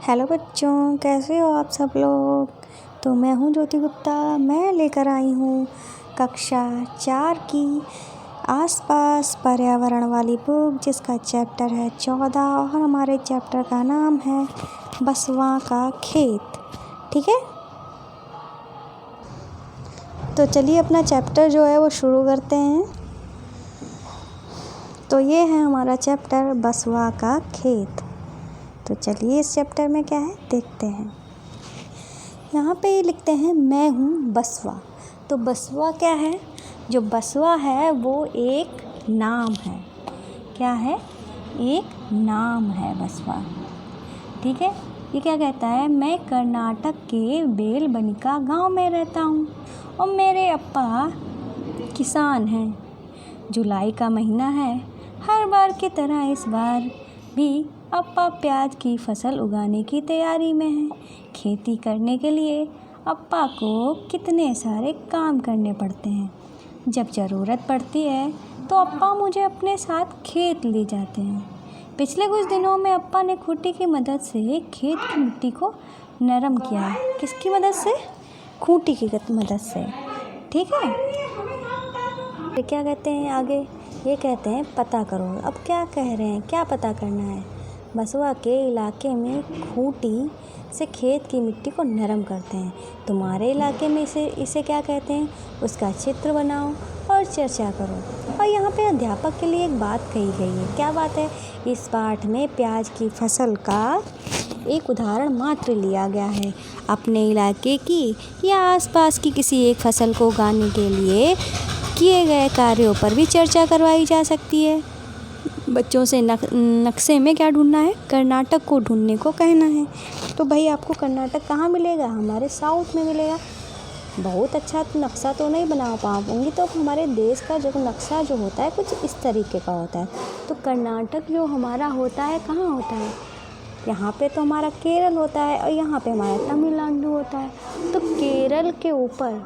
Hello बच्चों, कैसे हो आप सब लोग। तो मैं हूँ ज्योति गुप्ता। मैं लेकर आई हूँ कक्षा 4 की आसपास पर्यावरण वाली बुक, जिसका चैप्टर है 14 और हमारे चैप्टर का नाम है बसवा का खेत। ठीक है, तो चलिए अपना चैप्टर जो है वो शुरू करते हैं। तो ये है हमारा चैप्टर बसवा का खेत। तो चलिए इस चैप्टर में क्या है देखते हैं। यहाँ पे ये लिखते हैं मैं हूँ बसवा। तो बसवा क्या है? जो बसवा है वो एक नाम है। क्या है? एक नाम है बसवा। ठीक है, ये क्या कहता है, मैं कर्नाटक के बेलबनिका गांव में रहता हूँ और मेरे अप्पा किसान हैं। जुलाई का महीना है। हर बार की तरह इस बार भी अप्पा प्याज की फसल उगाने की तैयारी में है। खेती करने के लिए अप्पा को कितने सारे काम करने पड़ते हैं। जब ज़रूरत पड़ती है तो अप्पा मुझे अपने साथ खेत ले जाते हैं। पिछले कुछ दिनों में अप्पा ने खूंटी की मदद से खेत की मिट्टी को नरम किया है। किसकी मदद से? खूंटी की मदद से। ठीक है, ये क्या कहते हैं आगे? ये कहते हैं पता करो। अब क्या कह रहे हैं, क्या पता करना है? बसवा के इलाके में खूंटी से खेत की मिट्टी को नरम करते हैं। तुम्हारे इलाके में इसे क्या कहते हैं, उसका चित्र बनाओ और चर्चा करो। और यहाँ पे अध्यापक के लिए एक बात कही गई है। क्या बात है? इस पाठ में प्याज की फसल का एक उदाहरण मात्र लिया गया है। अपने इलाके की या आसपास की किसी एक फसल को उगाने के लिए किए गए कार्यों पर भी चर्चा करवाई जा सकती है। बच्चों से नक्शे में क्या ढूंढना है? कर्नाटक को ढूंढने को कहना है। तो भाई आपको कर्नाटक कहाँ मिलेगा? हमारे साउथ में मिलेगा। बहुत अच्छा नक्शा तो नहीं बना पाऊँगी, तो हमारे देश का जो नक्शा जो होता है कुछ इस तरीके का होता है। तो कर्नाटक जो हमारा होता है कहाँ होता है? यहाँ पे तो हमारा केरल होता है और यहाँ पे हमारा तमिलनाडु होता है। तो केरल के ऊपर,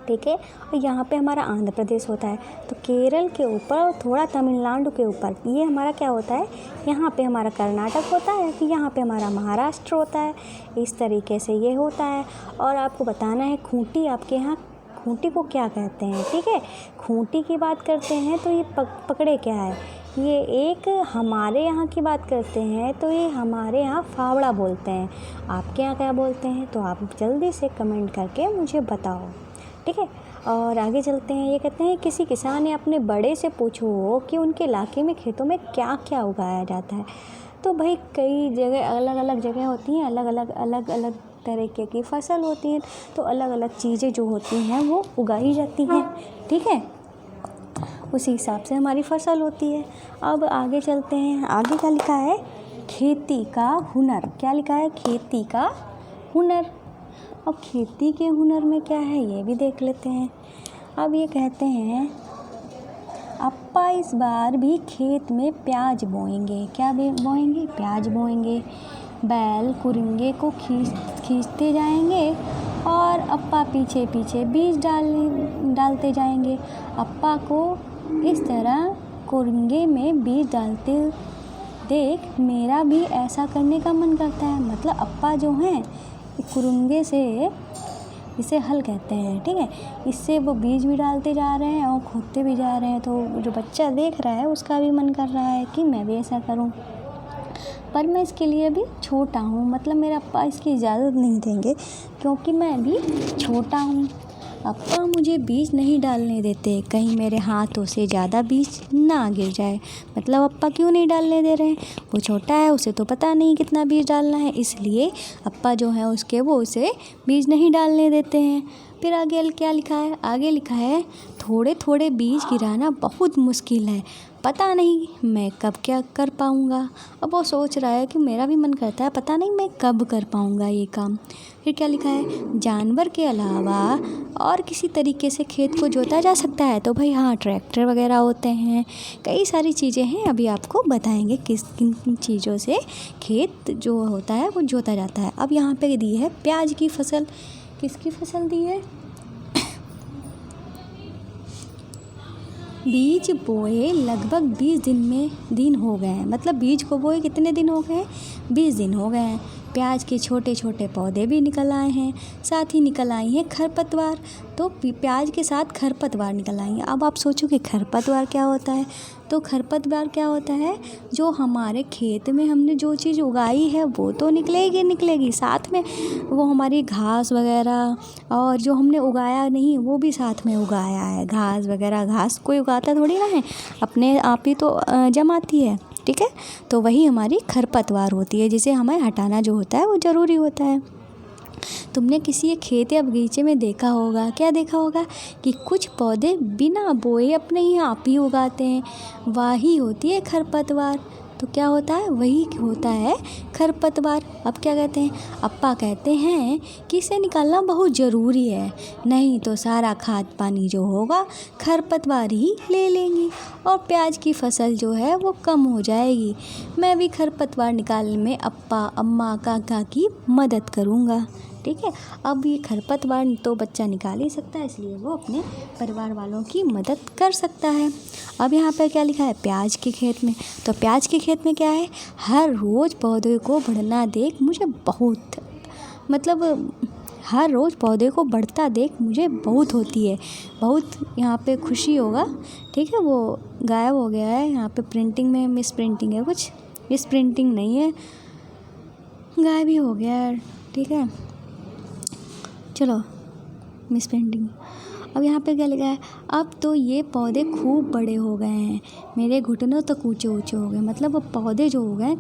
ठीक है, और यहाँ पे हमारा आंध्र प्रदेश होता है। तो केरल के ऊपर और थोड़ा तमिलनाडु के ऊपर ये हमारा क्या होता है? यहाँ पे हमारा कर्नाटक होता है, कि यहाँ पे हमारा महाराष्ट्र होता है। इस तरीके से ये होता है। और आपको बताना है खूंटी, आपके यहाँ खूंटी को क्या कहते हैं। ठीक है, खूंटी की बात करते हैं तो ये पकड़े क्या है, ये एक हमारे यहाँ की बात करते हैं तो ये हमारे यहाँ फावड़ा बोलते हैं। आपके यहाँ क्या बोलते हैं? तो आप जल्दी से कमेंट करके मुझे बताओ। ठीक है, और आगे चलते हैं। ये कहते हैं किसी किसान ने अपने बड़े से पूछो कि उनके इलाके में खेतों में क्या क्या उगाया जाता है। तो भाई कई जगह अलग अलग जगह होती हैं, अलग अलग तरीके की फसल होती है। तो अलग अलग चीज़ें जो होती हैं वो उगाई जाती हैं। ठीक है, उसी हिसाब से हमारी फसल होती है। अब आगे चलते हैं। आगे क्या लिखा है? खेती का हुनर। क्या लिखा है? खेती का हुनर। अब खेती के हुनर में क्या है ये भी देख लेते हैं। अब ये कहते हैं अप्पा इस बार भी खेत में प्याज बोएंगे। क्या बोएंगे? प्याज बोएंगे। बैल कुरिंगे को खींचते जाएंगे और अप्पा पीछे पीछे बीज डालते जाएंगे। अप्पा को इस तरह कुरिंगे में बीज डालते देख मेरा भी ऐसा करने का मन करता है। मतलब अप्पा जो हैं कुरुंगे से, इसे हल कहते हैं। ठीक है, इससे वो बीज भी डालते जा रहे हैं और खोदते भी जा रहे हैं। तो जो बच्चा देख रहा है उसका भी मन कर रहा है कि मैं भी ऐसा करूं, पर मैं इसके लिए अभी छोटा हूं। मतलब मेरे अप्पा इसकी इजाज़त नहीं देंगे क्योंकि मैं अभी छोटा हूं। अप्पा मुझे बीज नहीं डालने देते, कहीं मेरे हाथों से ज़्यादा बीज ना गिर जाए। मतलब अप्पा क्यों नहीं डालने दे रहे हैं? वो छोटा है, उसे तो पता नहीं कितना बीज डालना है, इसलिए अप्पा जो है वो उसे बीज नहीं डालने देते हैं। फिर आगे क्या लिखा है? आगे लिखा है थोड़े थोड़े बीज गिराना बहुत मुश्किल है, पता नहीं मैं कब क्या कर पाऊँगा। अब वो सोच रहा है कि मेरा भी मन करता है, पता नहीं मैं कब कर पाऊँगा ये काम। फिर क्या लिखा है? जानवर के अलावा और किसी तरीके से खेत को जोता जा सकता है। तो भाई हाँ, ट्रैक्टर वगैरह होते हैं, कई सारी चीज़ें हैं। अभी आपको बताएंगे किस किन चीज़ों से खेत जो होता है वो जोता जाता है। अब यहाँ पे दी है प्याज की फसल। किसकी फसल दी है? बीज बोए लगभग 20 दिन हो गए हैं। मतलब बीज को बोए कितने दिन हो गए हैं? 20 दिन हो गए हैं। प्याज के छोटे छोटे पौधे भी निकल आए हैं, साथ ही निकल आई हैं खरपतवार। तो प्याज के साथ खरपतवार निकल आई हैं। अब आप सोचो कि खरपतवार क्या होता है। तो खरपतवार क्या होता है, जो हमारे खेत में हमने जो चीज़ उगाई है वो तो निकलेगी, साथ में वो हमारी घास वगैरह और जो हमने उगाया नहीं वो भी साथ में उगाया है। घास वगैरह, घास कोई उगाता थोड़ी ना है, अपने आप ही तो जमाती है, ठीक है। तो वही हमारी खरपतवार होती है, जिसे हमें हटाना जो होता है वो ज़रूरी होता है। तुमने किसी एक खेत या बगीचे में देखा होगा, क्या देखा होगा कि कुछ पौधे बिना बोए अपने ही आप ही उगाते हैं, वही होती है खरपतवार। तो क्या होता है, वही होता है खरपतवार। अब क्या कहते हैं, अप्पा कहते हैं कि इसे निकालना बहुत ज़रूरी है, नहीं तो सारा खाद पानी जो होगा खरपतवार ही ले लेंगी और प्याज की फसल जो है वो कम हो जाएगी। मैं भी खरपतवार निकालने में अप्पा, अम्मा, काका की मदद करूँगा, ठीक है। अब ये खरपतवार तो बच्चा निकाल ही सकता है, इसलिए वो अपने परिवार वालों की मदद कर सकता है। अब यहाँ पर क्या लिखा है, प्याज के खेत में। तो प्याज के खेत में क्या है, हर रोज़ पौधे को बढ़ना देख मुझे बहुत, मतलब हर रोज़ पौधे को बढ़ता देख मुझे बहुत होती है, बहुत यहाँ पे खुशी होगा, ठीक है। वो गायब हो गया है, यहाँ पे प्रिंटिंग में मिस प्रिंटिंग है, कुछ मिस प्रिंटिंग नहीं है, गायब ही हो गया है, ठीक है। चलो, मिस पेंटिंग। अब यहाँ पे क्या लिखा है, अब तो ये पौधे खूब बड़े हो गए हैं, मेरे घुटनों तक ऊंचे ऊंचे हो गए। मतलब वो पौधे जो हो गए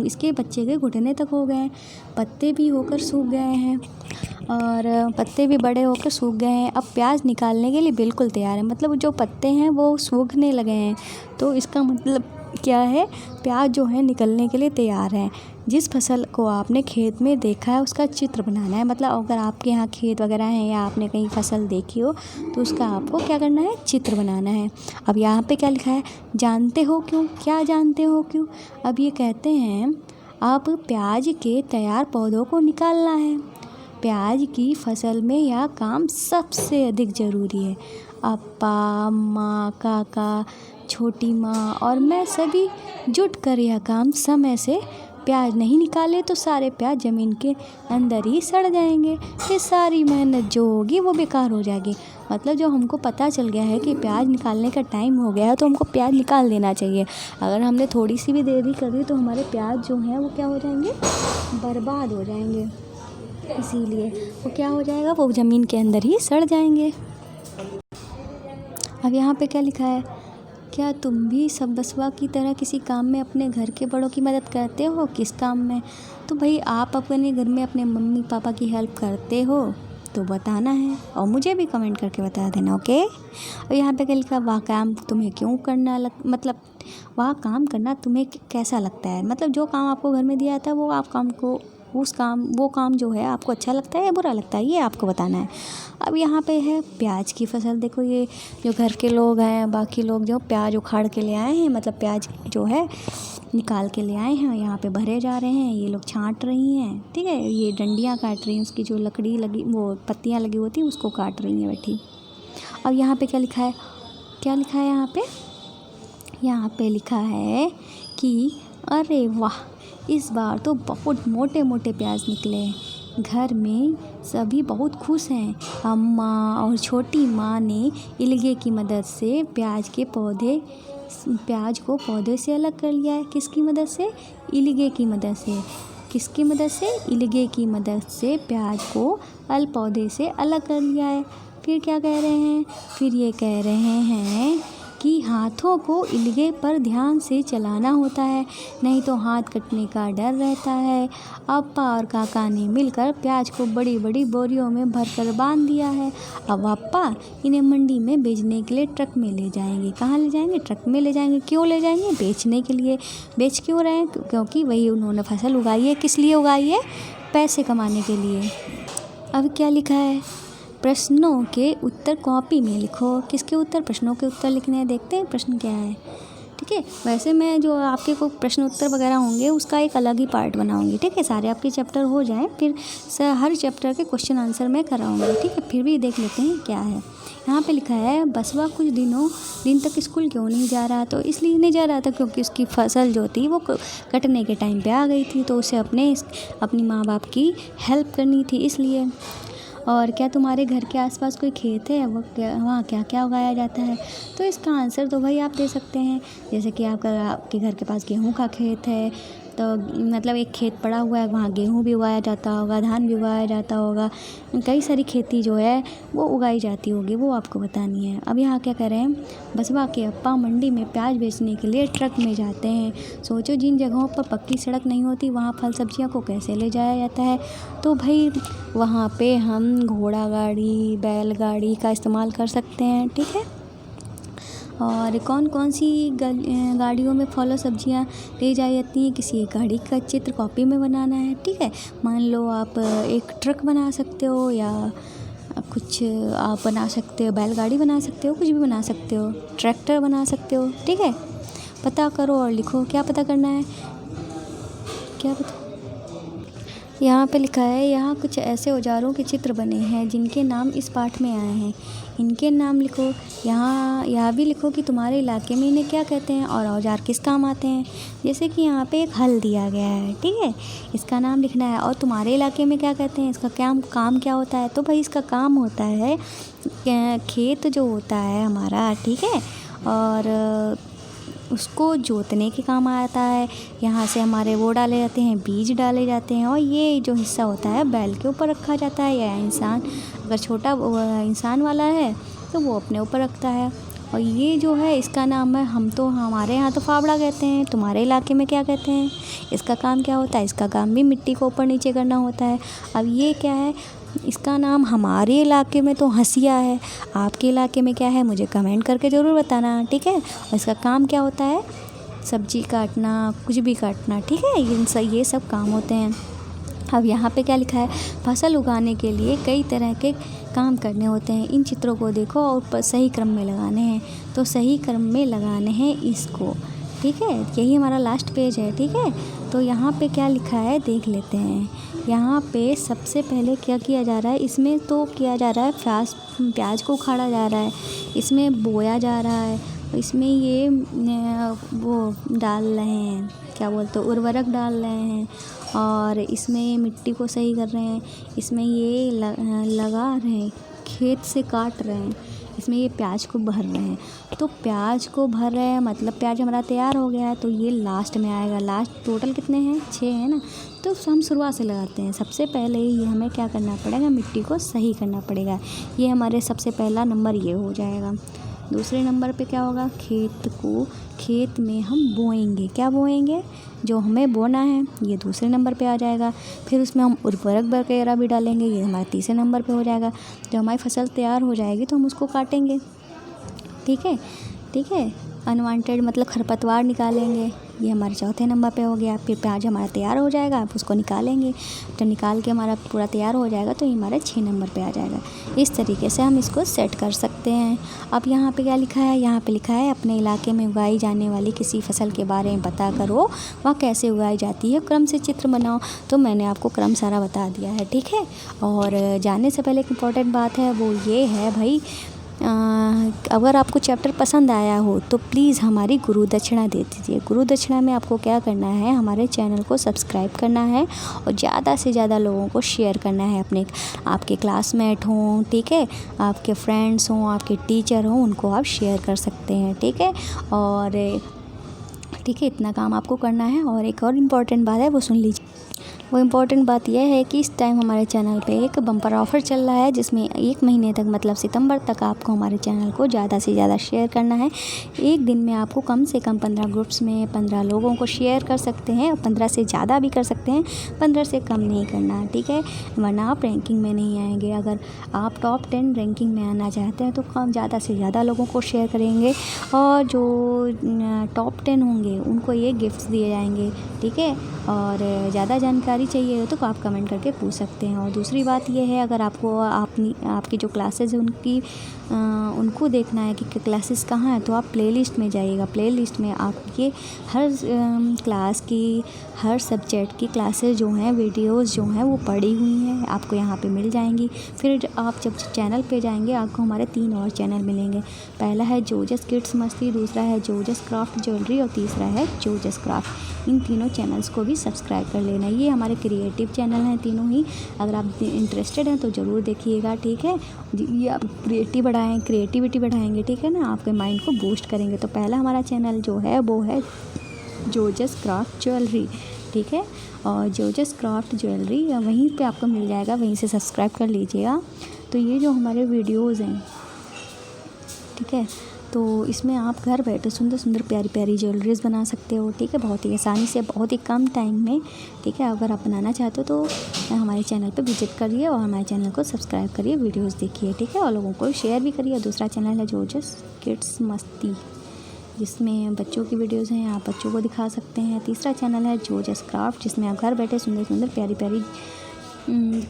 इसके बच्चे के घुटने तक हो गए हैं, पत्ते भी होकर सूख गए हैं और पत्ते भी बड़े होकर सूख गए हैं। अब प्याज निकालने के लिए बिल्कुल तैयार है, मतलब जो पत्ते हैं वो सूखने लगे हैं। तो इसका मतलब क्या है, प्याज जो है निकलने के लिए तैयार है। जिस फसल को आपने खेत में देखा है उसका चित्र बनाना है। मतलब अगर आपके यहाँ खेत वगैरह हैं या आपने कहीं फसल देखी हो तो उसका आपको क्या करना है, चित्र बनाना है। अब यहाँ पे क्या लिखा है, जानते हो क्यों, क्या जानते हो क्यों। अब ये कहते हैं अब प्याज के तैयार पौधों को निकालना है। प्याज की फसल में यह काम सबसे अधिक ज़रूरी है। अप्पा, अम्मा, काका, छोटी माँ और मैं सभी जुट कर यह काम समय से प्याज नहीं निकाले तो सारे प्याज ज़मीन के अंदर ही सड़ जाएंगे, फिर सारी मेहनत जो होगी वो बेकार हो जाएगी। मतलब जो हमको पता चल गया है कि प्याज निकालने का टाइम हो गया है तो हमको प्याज निकाल देना चाहिए। अगर हमने थोड़ी सी भी देरी कर दी तो हमारे प्याज जो हैं वो क्या हो जाएंगे, बर्बाद हो जाएंगे। इसीलिए वो क्या हो जाएगा, वो ज़मीन के अंदर ही सड़ जाएंगे। अब यहाँ पे क्या लिखा है, क्या तुम भी सब बसवा की तरह किसी काम में अपने घर के बड़ों की मदद करते हो। किस काम में, तो भाई आप अपने घर में अपने मम्मी पापा की हेल्प करते हो तो बताना है और मुझे भी कमेंट करके बता देना, ओके। और यहाँ पे क्या लिखा, वह काम तुम्हें क्यों करना मतलब वह काम करना तुम्हें कैसा लगता है। मतलब जो काम आपको घर में दिया जाता है वो आप काम को वो काम जो है आपको अच्छा लगता है या बुरा लगता है, ये आपको बताना है। अब यहाँ पे है प्याज की फसल। देखो ये जो घर के लोग हैं, बाकी लोग जो प्याज उखाड़ के ले आए हैं, मतलब प्याज जो है निकाल के ले आए हैं, यहाँ पे भरे जा रहे हैं। ये लोग छांट रही हैं, ठीक है। ये डंडियाँ काट रही हैं, उसकी जो लकड़ी लगी, वो पत्तियाँ लगी होती हैं उसको काट रही हैं बैठी। अब यहाँ पे क्या लिखा है, यहाँ पे लिखा है कि अरे वाह, इस बार तो बहुत मोटे मोटे प्याज निकले। घर में सभी बहुत खुश हैं। अम्मा और छोटी माँ ने इल्गे की मदद से प्याज को पौधे से अलग कर लिया है। किसकी मदद से, इल्गे की मदद से। किसकी मदद से, इल्गे की मदद से प्याज को पौधे से अलग कर लिया है। फिर क्या कह रहे हैं, फिर ये कह रहे हैं कि हाथों को इल्गे पर ध्यान से चलाना होता है, नहीं तो हाथ कटने का डर रहता है। अप्पा और काका ने मिलकर प्याज को बड़ी बड़ी बोरियों में भरकर बांध दिया है। अब अप्पा इन्हें मंडी में बेचने के लिए ट्रक में ले जाएंगे। कहाँ ले जाएंगे, ट्रक में ले जाएंगे। क्यों ले जाएंगे, बेचने के लिए। बेच क्यों रहे हैं, क्योंकि वही उन्होंने फसल उगाई है। किस लिए उगाई है, पैसे कमाने के लिए। अब क्या लिखा है, प्रश्नों के उत्तर कॉपी में लिखो। किसके उत्तर, प्रश्नों के उत्तर लिखने हैं। देखते हैं प्रश्न क्या है। ठीक है। वैसे मैं जो आपके को प्रश्न उत्तर वगैरह होंगे उसका एक अलग ही पार्ट बनाऊंगी, ठीक है। सारे आपके चैप्टर हो जाएं फिर हर चैप्टर के क्वेश्चन आंसर मैं कराऊंगी, ठीक है। फिर भी देख लेते हैं क्या है। यहाँ पे लिखा है बसवा कुछ दिन तक स्कूल क्यों नहीं जा रहा। तो इसलिए नहीं जा रहा था क्योंकि उसकी फसल जो थी वो कटने के टाइम पे आ गई थी, तो उसे अपनी माँ बाप की हेल्प करनी थी इसलिए। और क्या तुम्हारे घर के आसपास कोई खेत है, वहाँ क्या क्या उगाया जाता है। तो इसका आंसर तो भाई आप दे सकते हैं, जैसे कि आपके घर के पास गेहूं का खेत है, तो मतलब एक खेत पड़ा हुआ है, वहाँ गेहूं भी उगाया जाता होगा, धान भी उगाया जाता होगा, कई सारी खेती जो है वो उगाई जाती होगी, वो आपको बतानी है। अब यहाँ क्या कर रहे हैं, बसवा के अप्पा मंडी में प्याज बेचने के लिए ट्रक में जाते हैं। सोचो जिन जगहों पर पक्की सड़क नहीं होती वहाँ फल सब्जियाँ को कैसे ले जाया जाता है। तो भाई वहाँ पे हम घोड़ा गाड़ी, बैलगाड़ी का इस्तेमाल कर सकते हैं, ठीक है। और कौन कौन सी गाड़ियों में फल और सब्जियाँ ले जाई जाती हैं, किसी एक गाड़ी का चित्र कॉपी में बनाना है, ठीक है। मान लो आप एक ट्रक बना सकते हो या कुछ आप बना सकते हो, बैलगाड़ी बना सकते हो, कुछ भी बना सकते हो, ट्रैक्टर बना सकते हो, ठीक है। पता करो और लिखो, क्या पता करना है, क्या पता। यहाँ पे लिखा है यहाँ कुछ ऐसे औजारों के चित्र बने हैं जिनके नाम इस पाठ में आए हैं, इनके नाम लिखो। यहाँ यह भी लिखो कि तुम्हारे इलाके में इन्हें क्या कहते हैं और औजार किस काम आते हैं। जैसे कि यहाँ पे एक हल दिया गया है, ठीक है, इसका नाम लिखना है। और तुम्हारे इलाके में क्या कहते हैं, इसका काम क्या होता है। तो भाई इसका काम होता है खेत जो होता है हमारा, ठीक है, और उसको जोतने के काम आता है। यहाँ से हमारे वो डाले जाते हैं, बीज डाले जाते हैं, और ये जो हिस्सा होता है बैल के ऊपर रखा जाता है, या इंसान अगर छोटा इंसान वाला है तो वो अपने ऊपर रखता है। और ये जो है इसका नाम है, हमारे यहाँ तो फावड़ा कहते हैं, तुम्हारे इलाके में क्या कहते हैं। इसका काम क्या होता है, इसका काम भी मिट्टी को ऊपर नीचे करना होता है। अब ये क्या है, इसका नाम हमारे इलाके में तो हंसिया है, आपके इलाके में क्या है मुझे कमेंट करके ज़रूर बताना, ठीक है। और इसका काम क्या होता है, सब्जी काटना, कुछ भी काटना, ठीक है, ये सब काम होते हैं। अब यहाँ पे क्या लिखा है, फसल उगाने के लिए कई तरह के काम करने होते हैं। इन चित्रों को देखो और सही क्रम में लगाने हैं, तो सही क्रम में लगाने हैं इसको, ठीक है। यही हमारा लास्ट पेज है, ठीक है। तो यहाँ पे क्या लिखा है देख लेते हैं। यहाँ पे सबसे पहले क्या किया जा रहा है, इसमें तो किया जा रहा है प्याज को उखाड़ा जा रहा है, इसमें बोया जा रहा है, इसमें ये वो डाल रहे हैं, क्या बोलते हैं, उर्वरक डाल रहे हैं, और इसमें मिट्टी को सही कर रहे हैं, इसमें ये लगा रहे हैं, खेत से काट रहे हैं, इसमें ये प्याज को भर रहे हैं। तो प्याज को भर रहे हैं मतलब प्याज हमारा तैयार हो गया है, तो ये लास्ट में आएगा। लास्ट टोटल कितने हैं, 6 है ना। तो हम शुरुआत से लगाते हैं। सबसे पहले ये हमें क्या करना पड़ेगा, मिट्टी को सही करना पड़ेगा। ये हमारे सबसे पहला नंबर ये हो जाएगा। दूसरे नंबर पे क्या होगा, खेत में हम बोएंगे, क्या बोएंगे, जो हमें बोना है, ये दूसरे नंबर पे आ जाएगा। फिर उसमें हम उर्वरक वगैरह भी डालेंगे, ये हमारे तीसरे नंबर पे हो जाएगा। जब हमारी फसल तैयार हो जाएगी तो हम उसको काटेंगे, ठीक है, ठीक है। अनवांटेड मतलब खरपतवार निकालेंगे, ये हमारे चौथे नंबर पे हो गया। फिर प्याज हमारा तैयार हो जाएगा, आप उसको निकालेंगे, तो निकाल के हमारा पूरा तैयार हो जाएगा, तो ये हमारे 6 नंबर पे आ जाएगा। इस तरीके से हम इसको सेट कर सकते हैं। अब यहाँ पे क्या लिखा है, यहाँ पे लिखा है अपने इलाके में उगाई जाने वाली किसी फसल के बारे में पता करो, वह कैसे उगाई जाती है, क्रम से चित्र बनाओ। तो मैंने आपको क्रम सारा बता दिया है, ठीक है। और जाने से पहले एक इम्पॉर्टेंट बात है, वो ये है भाई, अगर आपको चैप्टर पसंद आया हो तो प्लीज़ हमारी गुरु दक्षिणा दे दीजिए। गुरु दक्षिणा में आपको क्या करना है, हमारे चैनल को सब्सक्राइब करना है और ज़्यादा से ज़्यादा लोगों को शेयर करना है। आपके क्लासमेट हों, ठीक है, आपके फ्रेंड्स हों, आपके टीचर हों, उनको आप शेयर कर सकते हैं, ठीक है। और ठीक है, इतना काम आपको करना है। और एक और इम्पॉर्टेंट बात है, वो सुन लीजिए। वो इम्पॉर्टेंट बात यह है कि इस टाइम हमारे चैनल पे एक बम्पर ऑफ़र चल रहा है, जिसमें 1 महीने तक मतलब सितंबर तक आपको हमारे चैनल को ज़्यादा से ज़्यादा शेयर करना है। एक दिन में आपको कम से कम 15 ग्रुप्स में 15 लोगों को शेयर कर सकते हैं, और 15 से ज़्यादा भी कर सकते हैं, 15 से कम नहीं करना, ठीक है, वरना आप रैंकिंग में नहीं आएंगे। अगर आप टॉप 10 रैंकिंग में आना चाहते हैं तो ज़्यादा से ज़्यादा लोगों को शेयर करेंगे, और जो टॉप 10 होंगे उनको ये गिफ्ट्स दिए जाएंगे, ठीक है। और ज़्यादा जानकारी जानकारी चाहिए हो तो आप कमेंट करके पूछ सकते हैं। और दूसरी बात ये है, अगर आपको आपकी जो क्लासेस है उनको देखना है कि क्लासेस कहाँ है, तो आप प्लेलिस्ट में जाइएगा। प्लेलिस्ट में आपके हर क्लास की, हर सब्जेक्ट की क्लासेस जो हैं, वीडियोस जो हैं वो पड़ी हुई हैं, आपको यहाँ पे मिल जाएंगी। फिर आप जब चैनल पे जाएंगे आपको हमारे 3 और चैनल मिलेंगे। पहला है जोजस किड्स मस्ती, दूसरा है जोजस क्राफ्ट ज्वेलरी और तीसरा है जोजस क्राफ्ट। इन तीनों चैनल्स को भी सब्सक्राइब कर लेना। ये हमारे क्रिएटिव चैनल हैं तीनों ही। अगर आप इंटरेस्टेड हैं तो ज़रूर देखिएगा, ठीक है। ये आप क्रिएटिविटी बढ़ाएंगे, ठीक है ना, आपके माइंड को बूस्ट करेंगे। तो पहला हमारा चैनल जो है वो है जोजस क्राफ्ट ज्वेलरी, ठीक है। और जोजस क्राफ्ट ज्वेलरी वहीं पे आपको मिल जाएगा, वहीं से सब्सक्राइब कर लीजिएगा। तो ये जो हमारे वीडियोज़ हैं, ठीक है, तो इसमें आप घर बैठे सुंदर सुंदर प्यारी प्यारी ज्वेलरीज बना सकते हो, ठीक है, बहुत ही आसानी से, बहुत ही कम टाइम में, ठीक है। अगर आप बनाना चाहते हो तो हमारे चैनल पे विजिट करिए और हमारे चैनल को सब्सक्राइब करिए, वीडियोस देखिए, ठीक है, और लोगों को शेयर भी करिए। दूसरा चैनल है जोजस किड्स मस्ती, जिसमें बच्चों की वीडियोज़ हैं, आप बच्चों को दिखा सकते हैं। तीसरा चैनल है जोजस क्राफ्ट, जिसमें आप घर बैठे सुंदर सुंदर प्यारी प्यारी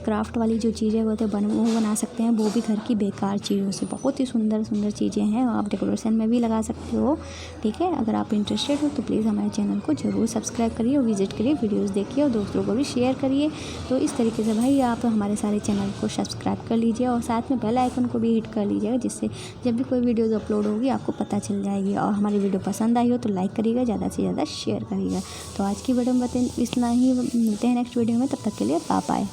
क्राफ्ट वाली जो चीज़ें होते हैं वो बना सकते हैं, वो भी घर की बेकार चीज़ों से। बहुत ही सुंदर सुंदर चीज़ें हैं, आप डेकोरेशन में भी लगा सकते हो, ठीक है। अगर आप इंटरेस्टेड हो तो प्लीज़ हमारे चैनल को ज़रूर सब्सक्राइब करिए और विजिट करिए, वीडियोस देखिए और दोस्तों को भी शेयर करिए। तो इस तरीके से भाई आप हमारे सारे चैनल को सब्सक्राइब कर लीजिए और साथ में बेल आइकन को भी हिट कर लीजिएगा, जिससे जब भी कोई वीडियोज़ अपलोड होगी आपको पता चल जाएगी। और हमारी वीडियो पसंद आई हो तो लाइक करिएगा, ज़्यादा से ज़्यादा शेयर करिएगा। तो आज की वीडियो में इतना ही, मिलते हैं नेक्स्ट वीडियो में, तब तक के लिए बाय बाय।